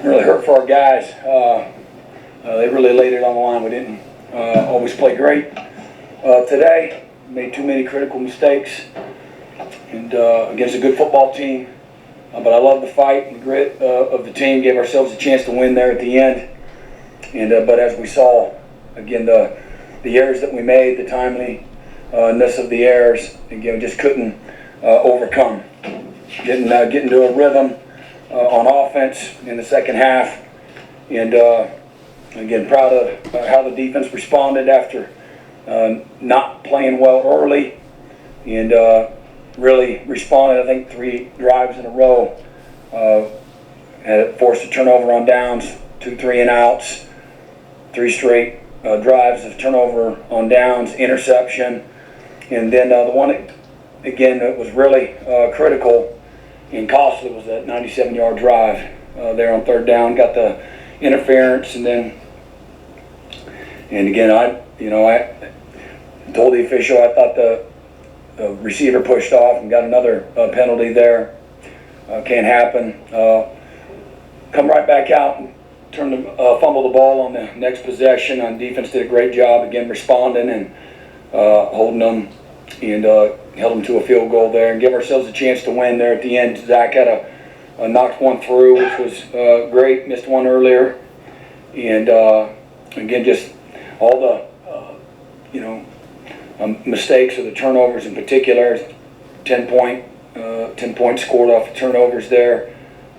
Really hurt for our guys. They really laid it on the line. We didn't always play great today. Made too many critical mistakes and against a good football team. But I love the fight and the grit of the team. Gave ourselves a chance to win there at the end. And but as we saw, again, the errors that we made, the timeliness of the errors, again, we just couldn't overcome. Getting into a rhythm on offense in the second half. And again, proud of how the defense responded after not playing well early, and really responded. I think 3 drives in a row. Had forced a turnover on downs, 2 3-and-outs, 3 straight drives of turnover on downs, interception, and then the one again that was really critical and costly was that 97-yard drive there on 3rd down. Got the interference, and again, I told the official I thought the receiver pushed off and got another penalty there. Can't happen. Come right back out and fumble the ball on the next possession. On defense, did a great job again responding and holding them, and held them to a field goal there and give ourselves a chance to win there at the end. Zach had a knocked one through, which was great. Missed one earlier, and again, just all the mistakes or the turnovers in particular. 10 points scored off the turnovers there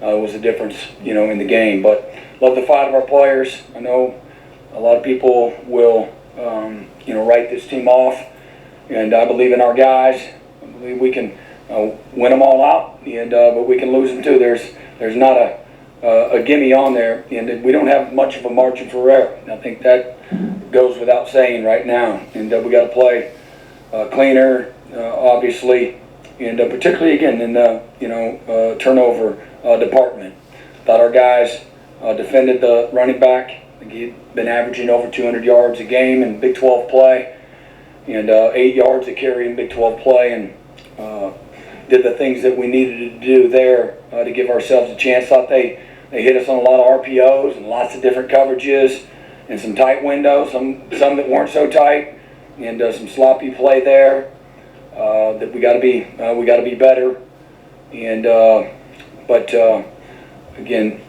was the difference, in the game. But love the fight of our players. I know a lot of people will, write this team off, and I believe in our guys. I believe we can win them all out, and but we can lose them too. There's not a gimme on there, and we don't have much of a margin for error. And I think that goes without saying right now, and we got to play cleaner, obviously, and particularly again in the turnover department. Thought our guys defended the running back. I think he'd been averaging over 200 yards a game in Big 12 play, and 8 yards a carry in Big 12 play, and did the things that we needed to do there to give ourselves a chance. Thought they hit us on a lot of RPOs and lots of different coverages and some tight windows, some that weren't so tight, and some sloppy play there that we got to be better. And but again,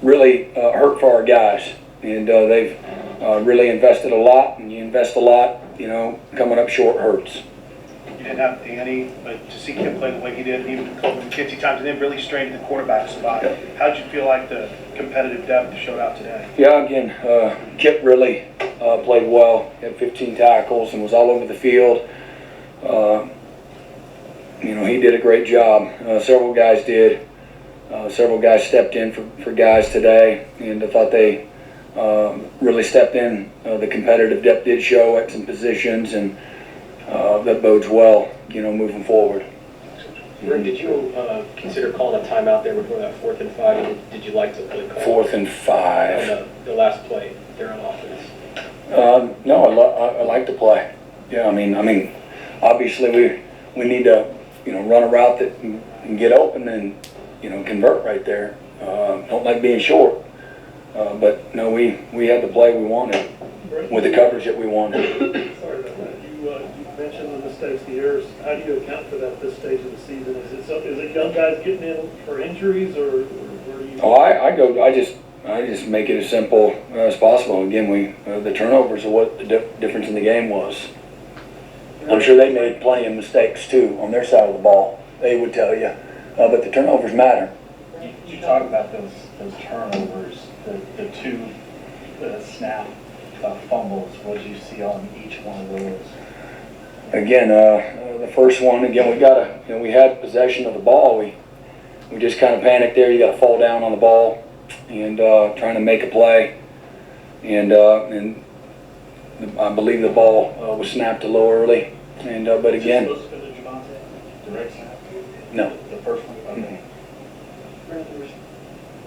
really hurt for our guys, and they've really invested a lot, and you invest a lot, coming up short hurts. You didn't have Danny, but to see him play the way he did, even called him 50 times, and then really strained the quarterback spot. Yeah. How did you feel like the competitive depth showed out today? Yeah, again, Kip really played well. He had 15 tackles and was all over the field. He did a great job. Several guys did. Several guys stepped in for guys today, and I thought they really stepped in. The competitive depth did show at some positions, and that bodes well, moving forward. Brent, did you consider calling a timeout there before that 4th and 5? Or did you like to play call 4th and 5? On the last play there on offense? No, I like to play. Yeah, I mean, obviously we need to, run a route that can get open and, convert right there. Don't like being short, but no, we had the play we wanted with the coverage that we wanted. Sorry about that. You mentioned the mistakes, the errors. How do you account for that at this stage of the season? Is it young guys getting in for injuries, or where do you? I just make it as simple as possible. Again, the turnovers are what the difference in the game was. I'm sure they made plenty of mistakes too on their side of the ball. They would tell you, but the turnovers matter. You talk about those turnovers, the 2 snap fumbles. What did you see on each one of those? Again, the first one. Again, we had possession of the ball. We just kind of panicked there. You got to fall down on the ball and trying to make a play, and I believe the ball was snapped a little early, and but again, Direct snap? no. The first one? Okay. Brent, there was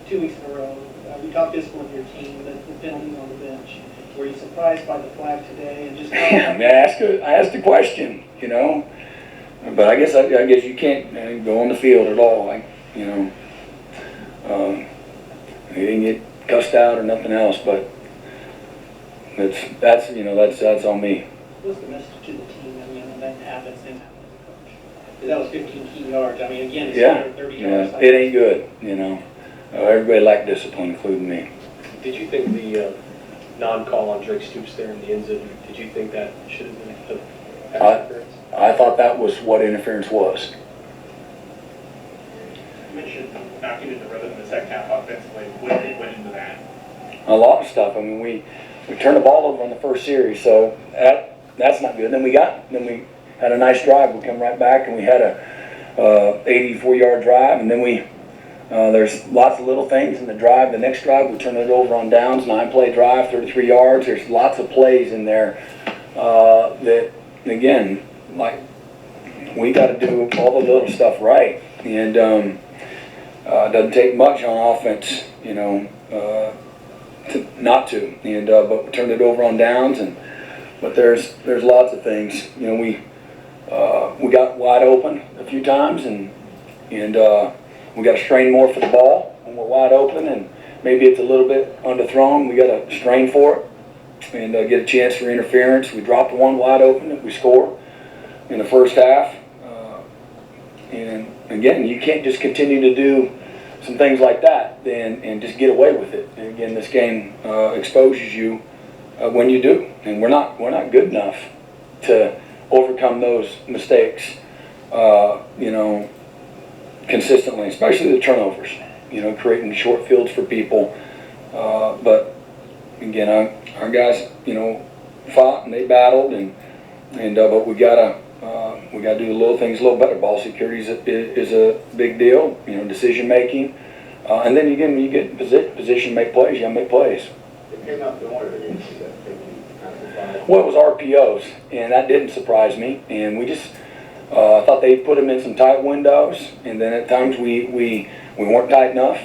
2 weeks in a row. We talked discipline with your team, but the penalties on the bench. Were you surprised by the flag today? And just I asked a question, but I guess you can't go on the field at all. He didn't get cussed out or nothing else, but that's on me. What's the message to the team, I mean, when that happens, then happens as a coach? Because that was 15 key yards, I mean, again, it's Yeah, 30 yeah, yards. it ain't good, you know. Everybody lacked discipline, including me. Did you think the non-call on Drake Stoops there in the end zone, did you think that should have been a pass interference? I thought that was what interference was. You mentioned not getting the rhythm in the second half offensively. What went into that? A lot of stuff. I mean, we turned the ball over on the first series, so that's not good. Then we had a nice drive. We come right back and we had a 84-yard drive, and then there's lots of little things in the drive. The next drive, we turned it over on downs, 9-play drive, 33 yards. There's lots of plays in there that, again, like, we got to do all the little stuff right. And it doesn't take much on offense, you know, not to. And but we turned it over on downs, but there's lots of things. You know, we got wide open a few times, and we got to strain more for the ball when we're wide open, and maybe it's a little bit underthrown. We got to strain for it and get a chance for interference. We dropped one wide open that we scored in the first half. And again, you can't just continue to do some things like that and just get away with it. And again, this game exposes you when you do, and we're not good enough to overcome those mistakes, you know, consistently, especially the turnovers, you know, creating short fields for people. But again, our guys, you know, fought and they battled, but we gotta do the little things a little better. Ball security is a big deal, you know, decision making, and then when you get in position to make plays, you gotta make plays. It came out the order against you that think you kind of surprised. Well, it was RPOs, and that didn't surprise me. And we just thought they put them in some tight windows, and then at times we weren't tight enough,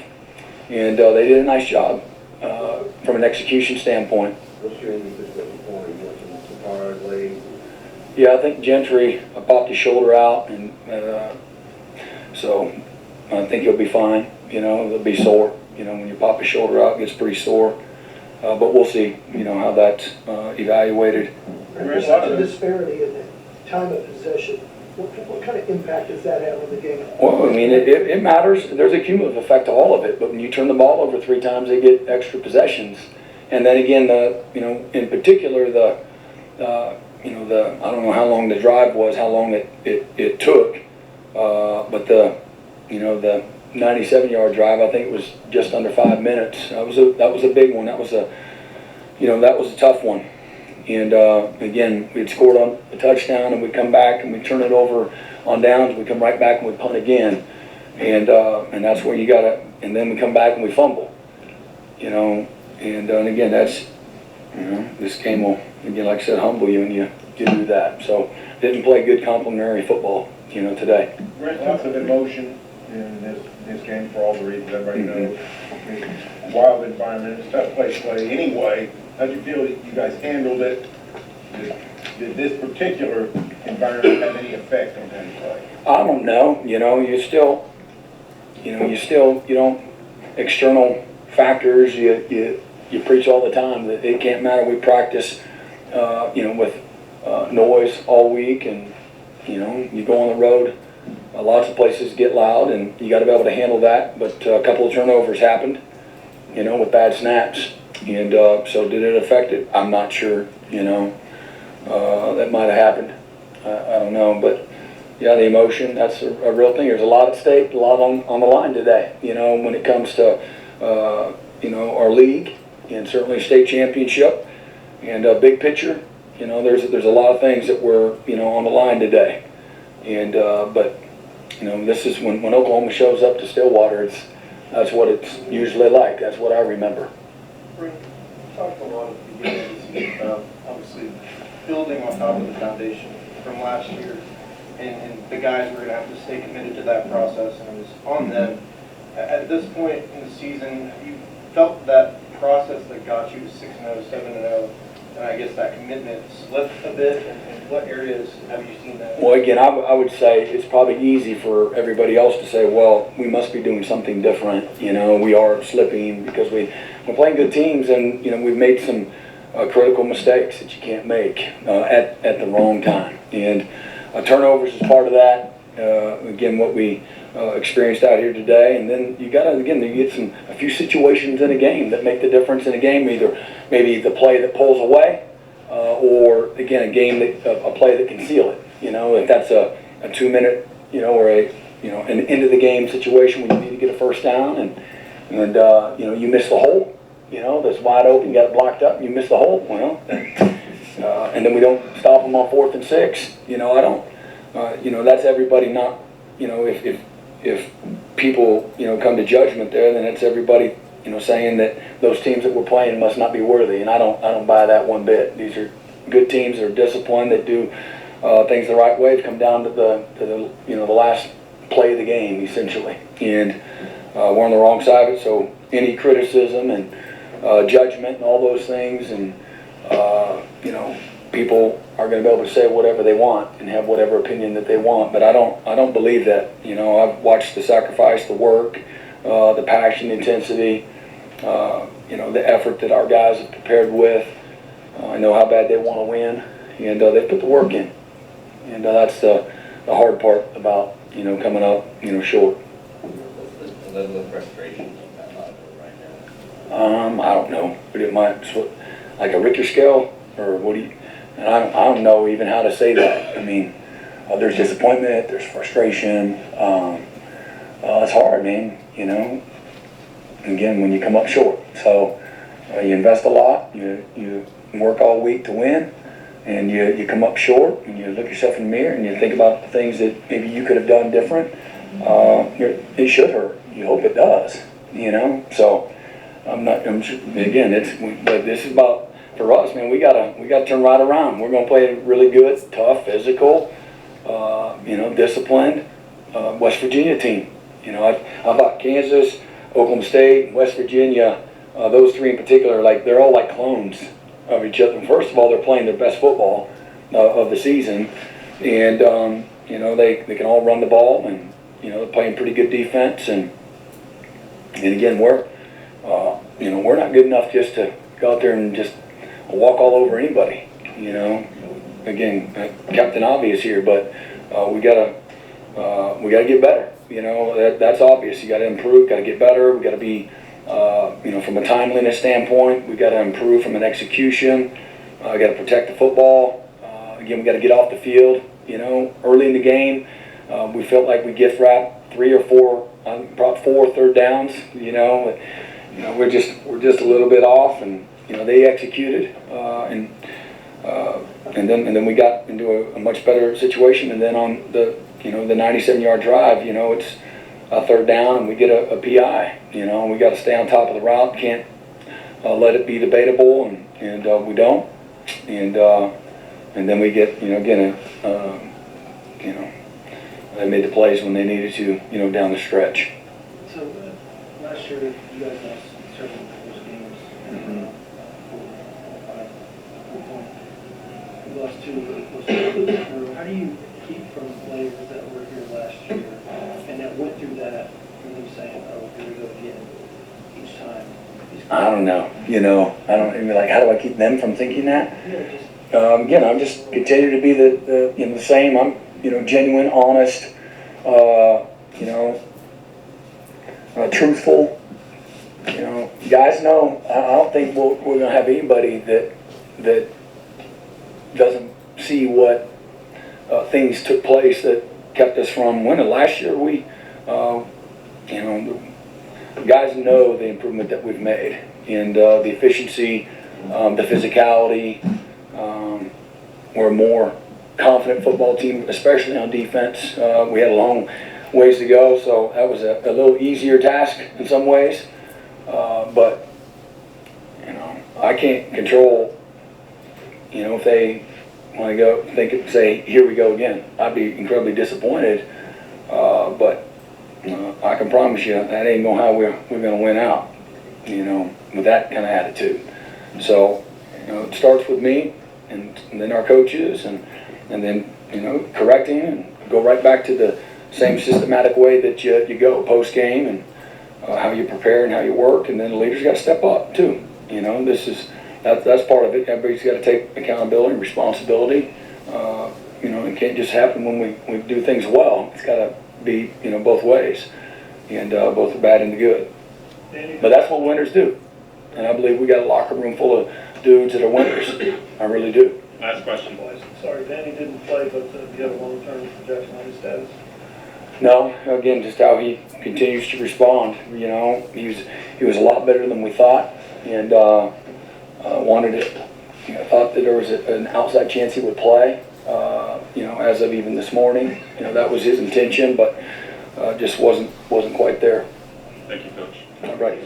and they did a nice job from an execution standpoint. What's your emphasis looking for? You want some hard legs? Yeah, I think Gentry popped his shoulder out, and so I think he'll be fine. You know, he'll be sore. You know, when you pop your shoulder out, it gets pretty sore. But we'll see, you know, how that's evaluated. There's such a disparity in the time of possession. What kind of impact does that have on the game? Well, I mean, it matters. There's a cumulative effect to all of it. But when you turn the ball over 3 times, they get extra possessions. And then again, in particular, I don't know how long the drive was, how long it took, but the 97-yard drive, I think it was just under 5 minutes. That was a big one. That was a tough one. And again, we'd scored on a touchdown, and we'd come back and we'd turn it over on downs. We'd come right back and we'd punt again, and that's where you gotta. And then we come back and we fumble, you know. And again, that's, you know, this game will, again, like I said, humble you, and you do that. So didn't play good complementary football, you know, today. Brent, lots of emotion in this game for all the reasons everybody knows. I mean, wild environment, it's a tough place to play anyway. How'd you feel that you guys handled it? Did this particular environment have any effect on how you play? I don't know. You know, you don't, external factors, you preach all the time that it can't matter. We practice, with noise all week, and, you know, you go on the road, lots of places get loud, and you got to be able to handle that. But a couple of turnovers happened, you know, with bad snaps. And so did it affect it? I'm not sure, you know. That might have happened. I don't know. But, yeah, the emotion, that's a real thing. There's a lot at stake, a lot on the line today, you know, when it comes to, our league and certainly state championship and big picture. You know, there's a lot of things that were, on the line today. And but, this is when Oklahoma shows up to Stillwater, that's what it's usually like. That's what I remember. Brent, talked a lot at the beginning of the season about obviously building on top of the foundation from last year, and the guys were going to have to stay committed to that process, and it was on them. At this point in the season, have you felt that process that got you to 6-0, 7-0, and I guess that commitment slipped a bit, and what areas have you seen that? Well, again, I would say it's probably easy for everybody else to say, well, we must be doing something different. You know, we are slipping because we're playing good teams, and, you know, we've made some critical mistakes that you can't make at the wrong time. And turnovers is part of that. Again, what we experienced out here today, and then you get a few situations in a game that make the difference in a game. Either maybe the play that pulls away, or again a play that can seal it. You know, if that's a 2-minute, you know, or an end of the game situation when you need to get a first down, and you know, you miss the hole. You know, that's wide open, you got it blocked up, and you miss the hole. Well, and then we don't stop them on 4th and 6. You know, I don't. You know, that's everybody not. You know, if people, you know, come to judgment there, then it's everybody, you know, saying that those teams that we're playing must not be worthy, and I don't buy that one bit. These are good teams that are disciplined, that do things the right way. It's come down to the you know, the last play of the game essentially, and we're on the wrong side of it. So any criticism and judgment and all those things, and you know, people are going to be able to say whatever they want and have whatever opinion that they want, but I don't believe that. You know, I've watched the sacrifice, the work, the passion, intensity, you know, the effort that our guys have prepared with. I know how bad they want to win, and they put the work in, and that's the hard part about, you know, coming up, you know, short. What's the level of frustration on that level right now? I don't know, but it might, like a Richter scale, or what do you? And I don't know even how to say that. I mean, there's disappointment, there's frustration. It's hard, man, you know. Again, when you come up short. So you invest a lot, you work all week to win, and you come up short, and you look yourself in the mirror, and you think about the things that maybe you could have done different. It should hurt. You hope it does, you know. So again, but this is about, for us, man, we gotta turn right around. We're gonna play a really good, tough, physical, you know, disciplined West Virginia team. You know, I thought Kansas, Oklahoma State, West Virginia, those three in particular, like they're all like clones of each other. First of all, they're playing their best football of the season, and you know, they can all run the ball, and you know, they're playing pretty good defense, and again, you know, we're not good enough just to go out there and just walk all over anybody, you know. Again, Captain Obvious here, but we gotta get better. You know, that's obvious. You gotta improve, gotta get better. We gotta be, you know, from a timeliness standpoint, we gotta improve from an execution. Gotta protect the football. Again, we gotta get off the field. You know, early in the game, we felt like we gift wrapped 3 or 4, brought 4 third downs. You know, we're just a little bit off, and you know, they executed, and then we got into a much better situation. And then on the 97-yard drive, you know, it's a third down, and we get a PI. You know, we got to stay on top of the route. Can't let it be debatable, and we don't. And then we get, you know, again, you know, they made the plays when they needed to, you know, down the stretch. So last year, you guys lost several of those games. Mm-hmm. You lost 2 in a row. How do you keep from players that were here last year and that went through that, and them saying, "Oh, here we go again," each time? I don't know. You know, I don't even, like, how do I keep them from thinking that? Yeah, just Again, I'm just continue to be the you know, the same. I'm, you know, genuine, honest, you know, truthful. You know, guys know. I don't think we're gonna have anybody that doesn't see what things took place that kept us from winning. Last year, we, you know, the guys know the improvement that we've made, and the efficiency, the physicality. We're a more confident football team, especially on defense. We had a long ways to go, so that was a little easier task in some ways. But, you know, I can't control, you know, if they want to go, say, here we go again. I'd be incredibly disappointed. But I can promise you that ain't how we're going to win out, you know, with that kind of attitude. So, it starts with me and then our coaches and then, correcting and go right back to the same systematic way that you go post-game and how you prepare and how you work, and then the leaders got to step up too. That's part of it. Everybody's got to take accountability and responsibility. It can't just happen when we do things well. It's got to be, both ways, and both the bad and the good. But that's what winners do. And I believe we got a locker room full of dudes that are winners. I really do. Last question. Sorry, Danny didn't play, but do you have a long-term projection on his status? No, again, just how he continues to respond. He was a lot better than we thought, and wanted it. Thought that there was an outside chance he would play. As of even this morning, that was his intention, but just wasn't quite there. Thank you, Coach. All right.